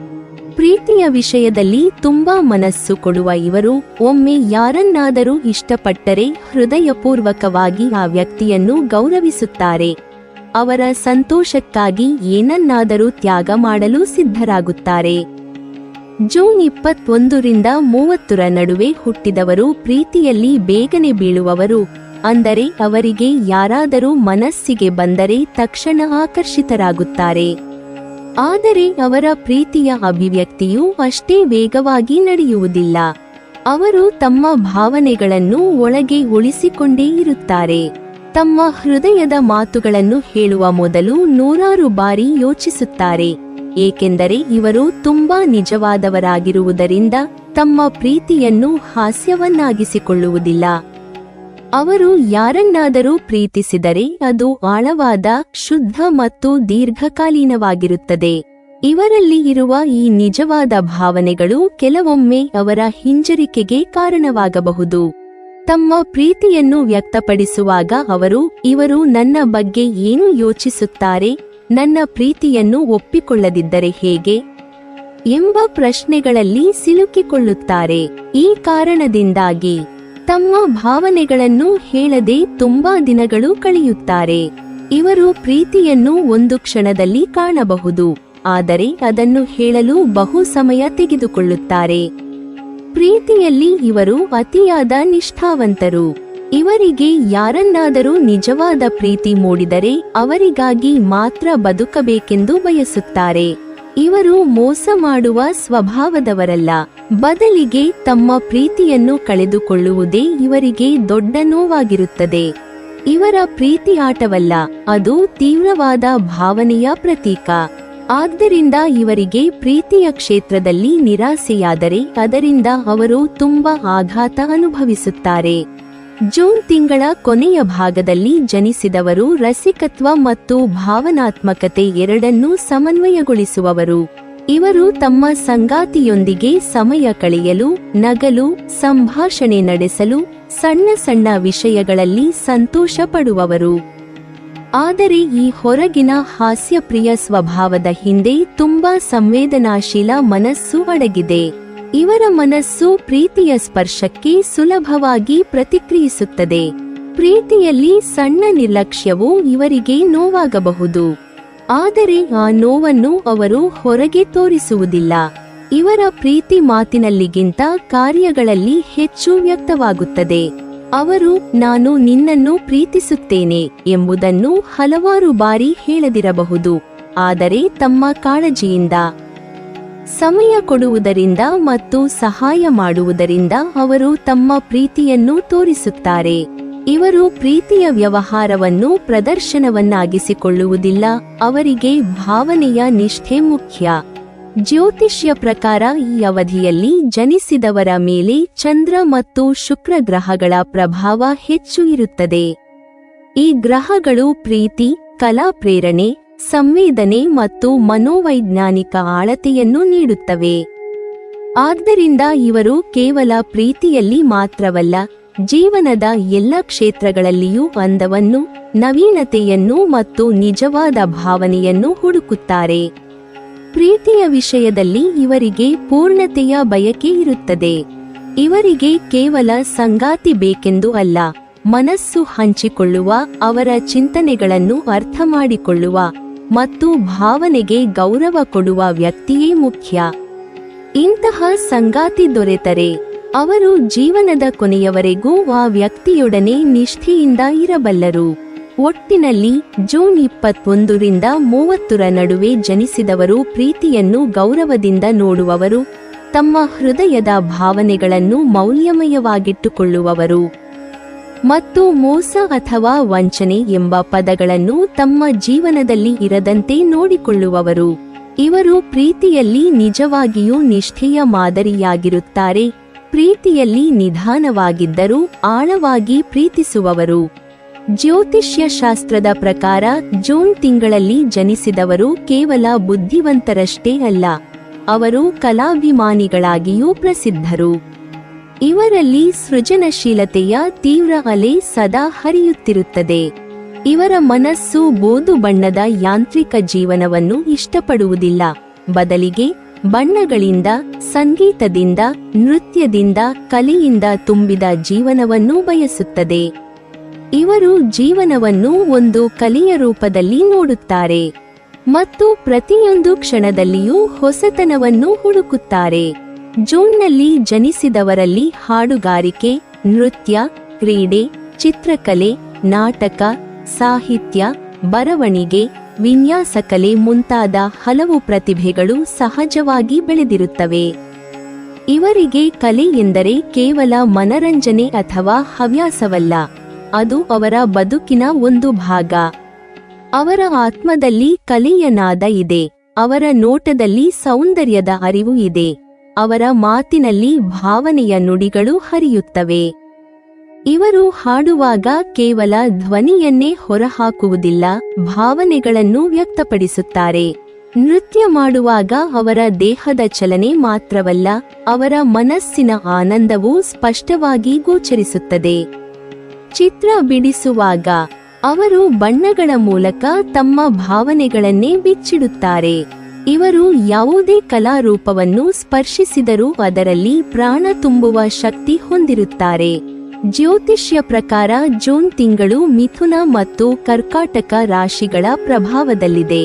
ಪ್ರೀತಿಯ ವಿಷಯದಲ್ಲಿ ತುಂಬಾ ಮನಸ್ಸು ಕೊಡುವ ಇವರು ಒಮ್ಮೆ ಯಾರನ್ನಾದರೂ ಇಷ್ಟಪಟ್ಟರೆ ಹೃದಯಪೂರ್ವಕವಾಗಿ ಆ ವ್ಯಕ್ತಿಯನ್ನು ಗೌರವಿಸುತ್ತಾರೆ. ಅವರ ಸಂತೋಷಕ್ಕಾಗಿ ಏನನ್ನಾದರೂ ತ್ಯಾಗ ಮಾಡಲು ಸಿದ್ಧರಾಗುತ್ತಾರೆ. ಜೂನ್ 21ರಿಂದ 30ರ ನಡುವೆ ಹುಟ್ಟಿದವರು ಪ್ರೀತಿಯಲ್ಲಿ ಬೇಗನೆ ಬೀಳುವವರು. ಅಂದರೆ ಅವರಿಗೆ ಯಾರಾದರೂ ಮನಸ್ಸಿಗೆ ಬಂದರೆ ತಕ್ಷಣ ಆಕರ್ಷಿತರಾಗುತ್ತಾರೆ. ಆದರೆ ಅವರ ಪ್ರೀತಿಯ ಅಭಿವ್ಯಕ್ತಿಯು ಅಷ್ಟೇ ವೇಗವಾಗಿ ನಡೆಯುವುದಿಲ್ಲ. ಅವರು ತಮ್ಮ ಭಾವನೆಗಳನ್ನು ಒಳಗೆ ಉಳಿಸಿಕೊಂಡೇ ಇರುತ್ತಾರೆ. ತಮ್ಮ ಹೃದಯದ ಮಾತುಗಳನ್ನು ಹೇಳುವ ಮೊದಲು 100 ಬಾರಿ ಯೋಚಿಸುತ್ತಾರೆ. ಏಕೆಂದರೆ ಇವರು ತುಂಬಾ ನಿಜವಾದವರಾಗಿರುವುದರಿಂದ ತಮ್ಮ ಪ್ರೀತಿಯನ್ನು ಹಾಸ್ಯವನ್ನಾಗಿಸಿಕೊಳ್ಳುವುದಿಲ್ಲ. ಅವರು ಯಾರನ್ನಾದರೂ ಪ್ರೀತಿಸಿದರೆ ಅದು ಆಳವಾದ, ಶುದ್ಧ ಮತ್ತು ದೀರ್ಘಕಾಲೀನವಾಗಿರುತ್ತದೆ. ಇವರಲ್ಲಿ ಇರುವ ಈ ನಿಜವಾದ ಭಾವನೆಗಳು ಕೆಲವೊಮ್ಮೆ ಅವರ ಹಿಂಜರಿಕೆಗೆ ಕಾರಣವಾಗಬಹುದು. ತಮ್ಮ ಪ್ರೀತಿಯನ್ನು ವ್ಯಕ್ತಪಡಿಸುವಾಗ ಇವರು ನನ್ನ ಬಗ್ಗೆ ಏನು ಯೋಚಿಸುತ್ತಾರೆ, ನನ್ನ ಪ್ರೀತಿಯನ್ನು ಒಪ್ಪಿಕೊಳ್ಳದಿದ್ದರೆ ಹೇಗೆ ಎಂಬ ಪ್ರಶ್ನೆಗಳಲ್ಲಿ ಸಿಲುಕಿಕೊಳ್ಳುತ್ತಾರೆ. ಈ ಕಾರಣದಿಂದಾಗಿ ತಮ್ಮ ಭಾವನೆಗಳನ್ನು ಹೇಳದೆ ತುಂಬಾ ದಿನಗಳು ಕಳೆಯುತ್ತಾರೆ. ಇವರು ಪ್ರೀತಿಯನ್ನು ಒಂದು ಕ್ಷಣದಲ್ಲಿ ಕಾಣಬಹುದು, ಆದರೆ ಅದನ್ನು ಹೇಳಲು ಬಹು ಸಮಯ ತೆಗೆದುಕೊಳ್ಳುತ್ತಾರೆ. ಪ್ರೀತಿಯಲ್ಲಿ ಇವರು ಅತಿಯಾದ ನಿಷ್ಠಾವಂತರು. ಇವರಿಗೆ ಯಾರನ್ನಾದರೂ ನಿಜವಾದ ಪ್ರೀತಿ ಮೂಡಿದರೆ ಅವರಿಗಾಗಿ ಮಾತ್ರ ಬದುಕಬೇಕೆಂದು ಬಯಸುತ್ತಾರೆ. ಇವರು ಮೋಸ ಮಾಡುವ ಸ್ವಭಾವದವರಲ್ಲ. ಬದಲಿಗೆ ತಮ್ಮ ಪ್ರೀತಿಯನ್ನು ಕಳೆದುಕೊಳ್ಳುವುದೇ ಇವರಿಗೆ ದೊಡ್ಡ ನೋವಾಗಿರುತ್ತದೆ. ಇವರ ಪ್ರೀತಿ ಆಟವಲ್ಲ, ಅದು ತೀವ್ರವಾದ ಭಾವನೆಯ ಪ್ರತೀಕ. ಆದ್ದರಿಂದ ಇವರಿಗೆ ಪ್ರೀತಿಯ ಕ್ಷೇತ್ರದಲ್ಲಿ ನಿರಾಸೆಯಾದರೆ ಅದರಿಂದ ಅವರು ತುಂಬಾ ಆಘಾತ ಅನುಭವಿಸುತ್ತಾರೆ. ಜೂನ್ ತಿಂಗಳ ಕೊನೆಯ ಭಾಗದಲ್ಲಿ ಜನಿಸಿದವರು ರಸಿಕತ್ವ ಮತ್ತು ಭಾವನಾತ್ಮಕತೆ ಎರಡನ್ನೂ ಸಮನ್ವಯಗೊಳಿಸುವವರು. ಇವರು ತಮ್ಮ ಸಂಗಾತಿಯೊಂದಿಗೆ ಸಮಯ ಕಳೆಯಲು, ನಗಲು, ಸಂಭಾಷಣೆ ನಡೆಸಲು, ಸಣ್ಣ ಸಣ್ಣ ವಿಷಯಗಳಲ್ಲಿ ಸಂತೋಷ ಪಡುವವರು. ಆದರೆ ಈ ಹೊರಗಿನ ಹಾಸ್ಯಪ್ರಿಯ ಸ್ವಭಾವದ ಹಿಂದೆ ತುಂಬಾ ಸಂವೇದನಾಶೀಲ ಮನಸ್ಸು ಅಡಗಿದೆ. ಇವರ ಮನಸ್ಸು ಪ್ರೀತಿಯ ಸ್ಪರ್ಶಕ್ಕೆ ಸುಲಭವಾಗಿ ಪ್ರತಿಕ್ರಿಯಿಸುತ್ತದೆ. ಪ್ರೀತಿಯಲ್ಲಿ ಸಣ್ಣ ನಿರ್ಲಕ್ಷ್ಯವು ಇವರಿಗೆ ನೋವಾಗಬಹುದು, ಆದರೆ ಆ ನೋವನ್ನು ಅವರು ಹೊರಗೆ ತೋರಿಸುವುದಿಲ್ಲ. ಇವರ ಪ್ರೀತಿ ಮಾತಿನಲ್ಲಿಗಿಂತ ಕಾರ್ಯಗಳಲ್ಲಿ ಹೆಚ್ಚು ವ್ಯಕ್ತವಾಗುತ್ತದೆ. ಅವರು ನಾನು ನಿನ್ನನ್ನು ಪ್ರೀತಿಸುತ್ತೇನೆ ಎಂಬುದನ್ನು ಹಲವಾರು ಬಾರಿ ಹೇಳದಿರಬಹುದು, ಆದರೆ ತಮ್ಮ ಕಾಳಜಿಯಿಂದ, ಸಮಯ ಕೊಡುವುದರಿಂದ ಮತ್ತು ಸಹಾಯ ಮಾಡುವುದರಿಂದ ಅವರು ತಮ್ಮ ಪ್ರೀತಿಯನ್ನು ತೋರಿಸುತ್ತಾರೆ. ಇವರು ಪ್ರೀತಿಯ ವ್ಯವಹಾರವನ್ನು ಪ್ರದರ್ಶನವನ್ನಾಗಿಸಿಕೊಳ್ಳುವುದಿಲ್ಲ, ಅವರಿಗೆ ಭಾವನೆಯ ನಿಷ್ಠೆ ಮುಖ್ಯ. ಜ್ಯೋತಿಷ್ಯ ಪ್ರಕಾರ ಈ ಅವಧಿಯಲ್ಲಿ ಜನಿಸಿದವರ ಮೇಲೆ ಚಂದ್ರ ಮತ್ತು ಶುಕ್ರ ಗ್ರಹಗಳ ಪ್ರಭಾವ ಹೆಚ್ಚು ಇರುತ್ತದೆ. ಈ ಗ್ರಹಗಳು ಪ್ರೀತಿ, ಕಲಾ ಪ್ರೇರಣೆ, ಸಂವೇದನೆ ಮತ್ತು ಮನೋವೈಜ್ಞಾನಿಕ ಆಳತೆಯನ್ನು ನೀಡುತ್ತವೆ. ಆದ್ದರಿಂದ ಇವರು ಕೇವಲ ಪ್ರೀತಿಯಲ್ಲಿ ಮಾತ್ರವಲ್ಲ, ಜೀವನದ ಎಲ್ಲ ಕ್ಷೇತ್ರಗಳಲ್ಲಿಯೂ ಅಂದವನ್ನು, ನವೀನತೆಯನ್ನು ಮತ್ತು ನಿಜವಾದ ಭಾವನೆಯನ್ನು ಹುಡುಕುತ್ತಾರೆ. ಪ್ರೀತಿಯ ವಿಷಯದಲ್ಲಿ ಇವರಿಗೆ ಪೂರ್ಣತೆಯ ಬಯಕೆ ಇರುತ್ತದೆ. ಇವರಿಗೆ ಕೇವಲ ಸಂಗಾತಿ ಬೇಕೆಂದು ಅಲ್ಲ, ಮನಸ್ಸು ಹಂಚಿಕೊಳ್ಳುವ, ಅವರ ಚಿಂತನೆಗಳನ್ನು ಅರ್ಥ ಮಾಡಿಕೊಳ್ಳುವ ಮತ್ತು ಭಾವನೆಗೆ ಗೌರವ ಕೊಡುವ ವ್ಯಕ್ತಿಯೇ ಮುಖ್ಯ. ಇಂತಹ ಸಂಗಾತಿ ದೊರೆತರೆ ಅವರು ಜೀವನದ ಕೊನೆಯವರೆಗೂ ಆ ವ್ಯಕ್ತಿಯೊಡನೆ ನಿಷ್ಠೆಯಿಂದ ಇರಬಲ್ಲರು. ಒಟ್ಟಿನಲ್ಲಿ ಜೂನ್ 21ರಿಂದ 30ರ ನಡುವೆ ಜನಿಸಿದವರು ಪ್ರೀತಿಯನ್ನು ಗೌರವದಿಂದ ನೋಡುವವರು, ತಮ್ಮ ಹೃದಯದ ಭಾವನೆಗಳನ್ನು ಮೌಲ್ಯಮಯವಾಗಿಟ್ಟುಕೊಳ್ಳುವವರು ಮತ್ತು ಮೋಸ ಅಥವಾ ವಂಚನೆ ಎಂಬ ಪದಗಳನ್ನು ತಮ್ಮ ಜೀವನದಲ್ಲಿ ಇರದಂತೆ ನೋಡಿಕೊಳ್ಳುವವರು. ಇವರು ಪ್ರೀತಿಯಲ್ಲಿ ನಿಜವಾಗಿಯೂ ನಿಷ್ಠೆಯ ಮಾದರಿಯಾಗಿರುತ್ತಾರೆ. ಪ್ರೀತಿಯಲ್ಲಿ ನಿಧಾನವಾಗಿದ್ದರೂ ಆಳವಾಗಿ ಪ್ರೀತಿಸುವವರು. ಜ್ಯೋತಿಷ್ಯ ಶಾಸ್ತ್ರದ ಪ್ರಕಾರ ಜೂನ್ ತಿಂಗಳಲ್ಲಿ ಜನಿಸಿದವರು ಕೇವಲ ಬುದ್ಧಿವಂತರಷ್ಟೇ ಅಲ್ಲ, ಅವರು ಕಲಾಭಿಮಾನಿಗಳಾಗಿಯೂ ಪ್ರಸಿದ್ಧರು. ಇವರಲ್ಲಿ ಸೃಜನಶೀಲತೆಯ ತೀವ್ರ ಅಲೆ ಸದಾ ಹರಿಯುತ್ತಿರುತ್ತದೆ. ಇವರ ಮನಸ್ಸು ಬೋದು ಬಣ್ಣದ ಯಾಂತ್ರಿಕ ಜೀವನವನ್ನು ಇಷ್ಟಪಡುವುದಿಲ್ಲ, ಬದಲಿಗೆ ಬಣ್ಣಗಳಿಂದ, ಸಂಗೀತದಿಂದ, ನೃತ್ಯದಿಂದ, ಕಲೆಯಿಂದ ತುಂಬಿದ ಜೀವನವನ್ನು ಬಯಸುತ್ತದೆ. ಇವರು ಜೀವನವನ್ನು ಒಂದು ಕಲೆಯ ರೂಪದಲ್ಲಿ ನೋಡುತ್ತಾರೆ ಮತ್ತು ಪ್ರತಿಯೊಂದು ಕ್ಷಣದಲ್ಲಿಯೂ ಹೊಸತನವನ್ನು ಹುಡುಕುತ್ತಾರೆ. ಜೂನ್ನಲ್ಲಿ ಜನಿಸಿದವರಲ್ಲಿ ಹಾಡುಗಾರಿಕೆ, ನೃತ್ಯ, ಕ್ರೀಡೆ, ಚಿತ್ರಕಲೆ, ನಾಟಕ, ಸಾಹಿತ್ಯ, ಬರವಣಿಗೆ, ವಿನ್ಯಾಸಕಲೆ ಮುಂತಾದ ಹಲವು ಪ್ರತಿಭೆಗಳು ಸಹಜವಾಗಿ ಬೆಳೆದಿರುತ್ತವೆ. ಇವರಿಗೆ ಕಲೆ ಎಂದರೆ ಕೇವಲ ಮನರಂಜನೆ ಅಥವಾ ಹವ್ಯಾಸವಲ್ಲ, ಅದು ಅವರ ಬದುಕಿನ ಒಂದು ಭಾಗ. ಅವರ ಆತ್ಮದಲ್ಲಿ ಕಲೆಯ ನಾದ ಇದೆ, ಅವರ ನೋಟದಲ್ಲಿ ಸೌಂದರ್ಯದ ಅರಿವು ಇದೆ, ಅವರ ಮಾತಿನಲ್ಲಿ ಭಾವನೆಯ ನುಡಿಗಳು ಹರಿಯುತ್ತವೆ. ಇವರು ಹಾಡುವಾಗ ಕೇವಲ ಧ್ವನಿಯನ್ನೇ ಹೊರಹಾಕುವುದಿಲ್ಲ, ಭಾವನೆಗಳನ್ನು ವ್ಯಕ್ತಪಡಿಸುತ್ತಾರೆ. ನೃತ್ಯ ಮಾಡುವಾಗ ಅವರ ದೇಹದ ಚಲನೆ ಮಾತ್ರವಲ್ಲ, ಅವರ ಮನಸ್ಸಿನ ಆನಂದವೂ ಸ್ಪಷ್ಟವಾಗಿ ಗೋಚರಿಸುತ್ತದೆ. ಚಿತ್ರ ಬಿಡಿಸುವಾಗ ಅವರು ಬಣ್ಣಗಳ ಮೂಲಕ ತಮ್ಮ ಭಾವನೆಗಳನ್ನೇ ಬಿಚ್ಚಿಡುತ್ತಾರೆ. ಇವರು ಯಾವುದೇ ಕಲಾರೂಪವನ್ನು ಸ್ಪರ್ಶಿಸಿದರೂ ಅದರಲ್ಲಿ ಪ್ರಾಣ ತುಂಬುವ ಶಕ್ತಿ ಹೊಂದಿರುತ್ತಾರೆ. ಜ್ಯೋತಿಷ್ಯ ಪ್ರಕಾರ ಜೂನ್ ತಿಂಗಳು ಮಿಥುನ ಮತ್ತು ಕರ್ಕಾಟಕ ರಾಶಿಗಳ ಪ್ರಭಾವದಲ್ಲಿದೆ.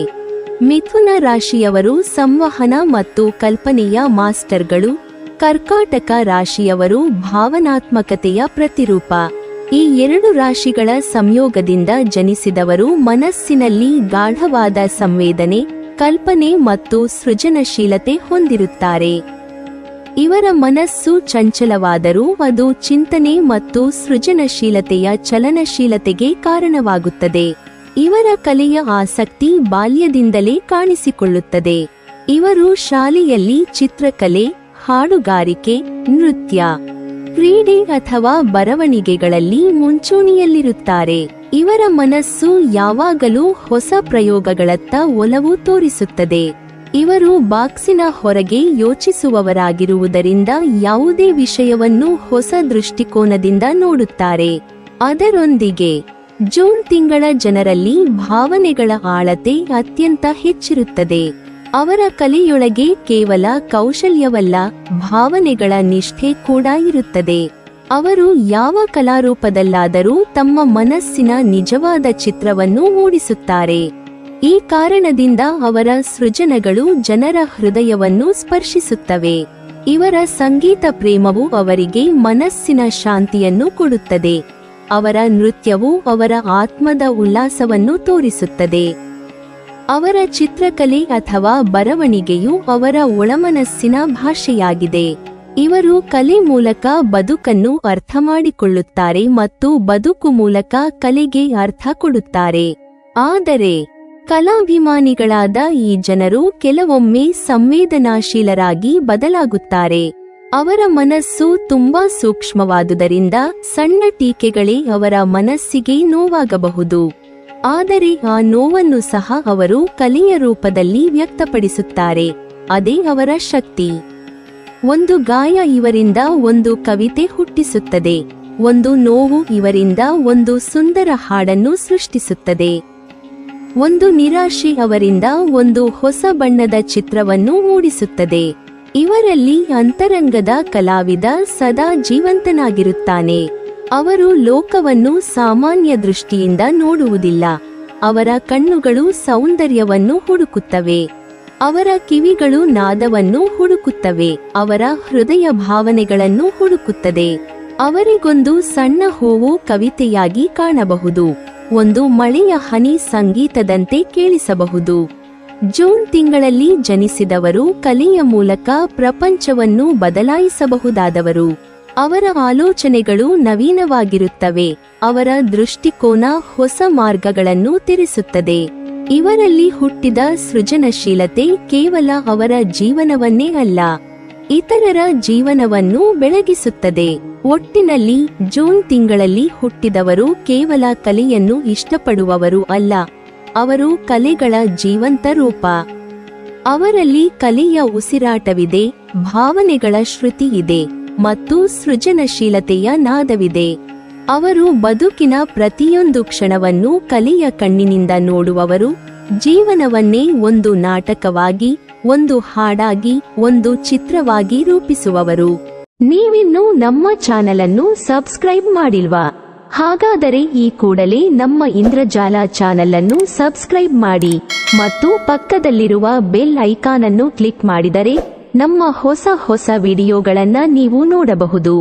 ಮಿಥುನ ರಾಶಿಯವರು ಸಂವಹನ ಮತ್ತು ಕಲ್ಪನೆಯ ಮಾಸ್ಟರ್ಗಳು, ಕರ್ಕಾಟಕ ರಾಶಿಯವರು ಭಾವನಾತ್ಮಕತೆಯ ಪ್ರತಿರೂಪ. ಈ ಎರಡು ರಾಶಿಗಳ ಸಂಯೋಗದಿಂದ ಜನಿಸಿದವರು ಮನಸ್ಸಿನಲ್ಲಿ ಗಾಢವಾದ ಸಂವೇದನೆ, ಕಲ್ಪನೆ ಮತ್ತು ಸೃಜನಶೀಲತೆ ಹೊಂದಿರುತ್ತಾರೆ. ಇವರ ಮನಸ್ಸು ಚಂಚಲವಾದರೂ ಅದು ಚಿಂತನೆ ಮತ್ತು ಸೃಜನಶೀಲತೆಯ ಚಲನಶೀಲತೆಗೆ ಕಾರಣವಾಗುತ್ತದೆ. ಇವರ ಕಲೆಯ ಆಸಕ್ತಿ ಬಾಲ್ಯದಿಂದಲೇ ಕಾಣಿಸಿಕೊಳ್ಳುತ್ತದೆ. ಇವರು ಶಾಲೆಯಲ್ಲಿ ಚಿತ್ರಕಲೆ, ಹಾಡುಗಾರಿಕೆ, ನೃತ್ಯ, ಕ್ರೀಡೆ ಅಥವಾ ಬರವಣಿಗೆಗಳಲ್ಲಿ ಮುಂಚೂಣಿಯಲ್ಲಿರುತ್ತಾರೆ. ಇವರ ಮನಸ್ಸು ಯಾವಾಗಲೂ ಹೊಸ ಪ್ರಯೋಗಗಳತ್ತ ಒಲವು ತೋರಿಸುತ್ತದೆ. ಇವರು ಬಾಕ್ಸಿನ ಹೊರಗೆ ಯೋಚಿಸುವವರಾಗಿರುವುದರಿಂದ ಯಾವುದೇ ವಿಷಯವನ್ನು ಹೊಸ ದೃಷ್ಟಿಕೋನದಿಂದ ನೋಡುತ್ತಾರೆ. ಅದರೊಂದಿಗೆ ಜೂನ್ ತಿಂಗಳ ಜನರಲ್ಲಿ ಭಾವನೆಗಳ ಆಳತೆ ಅತ್ಯಂತ ಹೆಚ್ಚಿರುತ್ತದೆ. ಅವರ ಕಲೆಯೊಳಗೆ ಕೇವಲ ಕೌಶಲ್ಯವಲ್ಲ, ಭಾವನೆಗಳ ನಿಷ್ಠೆ ಕೂಡ ಇರುತ್ತದೆ. ಅವರು ಯಾವ ಕಲಾರೂಪದಲ್ಲಾದರೂ ತಮ್ಮ ಮನಸ್ಸಿನ ನಿಜವಾದ ಚಿತ್ರವನ್ನು ಮೂಡಿಸುತ್ತಾರೆ. ಈ ಕಾರಣದಿಂದ ಅವರ ಸೃಜನಗಳು ಜನರ ಹೃದಯವನ್ನು ಸ್ಪರ್ಶಿಸುತ್ತವೆ. ಇವರ ಸಂಗೀತ ಪ್ರೇಮವು ಅವರಿಗೆ ಮನಸ್ಸಿನ ಶಾಂತಿಯನ್ನು ಕೊಡುತ್ತದೆ. ಅವರ ನೃತ್ಯವು ಅವರ ಆತ್ಮದ ಉಲ್ಲಾಸವನ್ನು ತೋರಿಸುತ್ತದೆ. ಅವರ ಚಿತ್ರಕಲೆ ಅಥವಾ ಬರವಣಿಗೆಯು ಅವರ ಒಳಮನಸ್ಸಿನ ಭಾಷೆಯಾಗಿದೆ. ಇವರು ಕಲೆ ಮೂಲಕ ಬದುಕನ್ನು ಅರ್ಥಮಾಡಿಕೊಳ್ಳುತ್ತಾರೆ ಮತ್ತು ಬದುಕು ಮೂಲಕ ಕಲೆಗೆ ಅರ್ಥ ಕೊಡುತ್ತಾರೆ. ಆದರೆ ಕಲಾಭಿಮಾನಿಗಳಾದ ಈ ಜನರು ಕೆಲವೊಮ್ಮೆ ಸಂವೇದನಾಶೀಲರಾಗಿ ಬದಲಾಗುತ್ತಾರೆ. ಅವರ ಮನಸ್ಸು ತುಂಬಾ ಸೂಕ್ಷ್ಮವಾದುದರಿಂದ ಸಣ್ಣ ಟೀಕೆಗಳೇ ಅವರ ಮನಸ್ಸಿಗೆ ನೋವಾಗಬಹುದು. ಆದರೆ ಆ ನೋವನ್ನು ಸಹ ಅವರು ಕಲೆಯ ರೂಪದಲ್ಲಿ ವ್ಯಕ್ತಪಡಿಸುತ್ತಾರೆ. ಅದೇ ಅವರ ಶಕ್ತಿ. ಒಂದು ಗಾಯ ಇವರಿಂದ ಒಂದು ಕವಿತೆ ಹುಟ್ಟಿಸುತ್ತದೆ. ಒಂದು ನೋವು ಇವರಿಂದ ಒಂದು ಸುಂದರ ಹಾಡನ್ನು ಸೃಷ್ಟಿಸುತ್ತದೆ. ಒಂದು ನಿರಾಶೆ ಅವರಿಂದ ಒಂದು ಹೊಸ ಬಣ್ಣದ ಚಿತ್ರವನ್ನು ಮೂಡಿಸುತ್ತದೆ. ಇವರಲ್ಲಿ ಅಂತರಂಗದ ಕಲಾವಿದ ಸದಾ ಜೀವಂತನಾಗಿರುತ್ತಾನೆ. ಅವರು ಲೋಕವನ್ನು ಸಾಮಾನ್ಯ ದೃಷ್ಟಿಯಿಂದ ನೋಡುವುದಿಲ್ಲ. ಅವರ ಕಣ್ಣುಗಳು ಸೌಂದರ್ಯವನ್ನು ಹುಡುಕುತ್ತವೆ. ಅವರ ಕಿವಿಗಳು ನಾದವನ್ನು ಹುಡುಕುತ್ತವೆ. ಅವರ ಹೃದಯ ಭಾವನೆಗಳನ್ನು ಹುಡುಕುತ್ತದೆ. ಅವರಿಗೊಂದು ಸಣ್ಣ ಹೂವು ಕವಿತೆಯಾಗಿ ಕಾಣಬಹುದು. ಒಂದು ಮಳೆಯ ಹನಿ ಸಂಗೀತದಂತೆ ಕೇಳಿಸಬಹುದು. ಜೂನ್ ತಿಂಗಳಲ್ಲಿ ಜನಿಸಿದವರು ಕಲೆಯ ಮೂಲಕ ಪ್ರಪಂಚವನ್ನು ಬದಲಾಯಿಸಬಹುದಾದವರು. ಅವರ ಆಲೋಚನೆಗಳು ನವೀನವಾಗಿರುತ್ತವೆ. ಅವರ ದೃಷ್ಟಿಕೋನ ಹೊಸ ಮಾರ್ಗಗಳನ್ನು ತೆರೆಸುತ್ತದೆ. ಇವರಲ್ಲಿ ಹುಟ್ಟಿದ ಸೃಜನಶೀಲತೆ ಕೇವಲ ಅವರ ಜೀವನವನ್ನೇ ಅಲ್ಲ, ಇತರರ ಜೀವನವನ್ನು ಬೆಳಗಿಸುತ್ತದೆ. ಒಟ್ಟಿನಲ್ಲಿ ಜೂನ್ ತಿಂಗಳಲ್ಲಿ ಹುಟ್ಟಿದವರು ಕೇವಲ ಕಲೆಯನ್ನು ಇಷ್ಟಪಡುವವರು ಅಲ್ಲ, ಅವರು ಕಲೆಗಳ ಜೀವಂತ ರೂಪ. ಅವರಲ್ಲಿ ಕಲೆಯ ಉಸಿರಾಟವಿದೆ, ಭಾವನೆಗಳ ಶ್ರುತಿ ಇದೆ ಮತ್ತು ಸೃಜನಶೀಲತೆಯ ನಾದವಿದೆ. ಅವರು ಬದುಕಿನ ಪ್ರತಿಯೊಂದು ಕ್ಷಣವನ್ನು ಕಲೆಯ ಕಣ್ಣಿನಿಂದ ನೋಡುವವರು. ಜೀವನವನ್ನೇ ಒಂದು ನಾಟಕವಾಗಿ, ಒಂದು ಹಾಡಾಗಿ, ಒಂದು ಚಿತ್ರವಾಗಿ ರೂಪಿಸುವವರು. ನೀವಿನ್ನೂ ನಮ್ಮ ಚಾನೆಲ್ ಅನ್ನು ಸಬ್ಸ್ಕ್ರೈಬ್ ಮಾಡಿಲ್ವಾ? ಹಾಗಾದರೆ ಈ ಕೂಡಲೇ ನಮ್ಮ ಇಂದ್ರಜಾಲ ಚಾನೆಲ್ ಅನ್ನು ಸಬ್ಸ್ಕ್ರೈಬ್ ಮಾಡಿ ಮತ್ತು ಪಕ್ಕದಲ್ಲಿರುವ ಬೆಲ್ ಐಕಾನ್ ಅನ್ನು ಕ್ಲಿಕ್ ಮಾಡಿದರೆ ನಮ್ಮ ಹೊಸ ವಿಡಿಯೋಗಳನ್ನು ನೀವು ನೋಡಬಹುದು.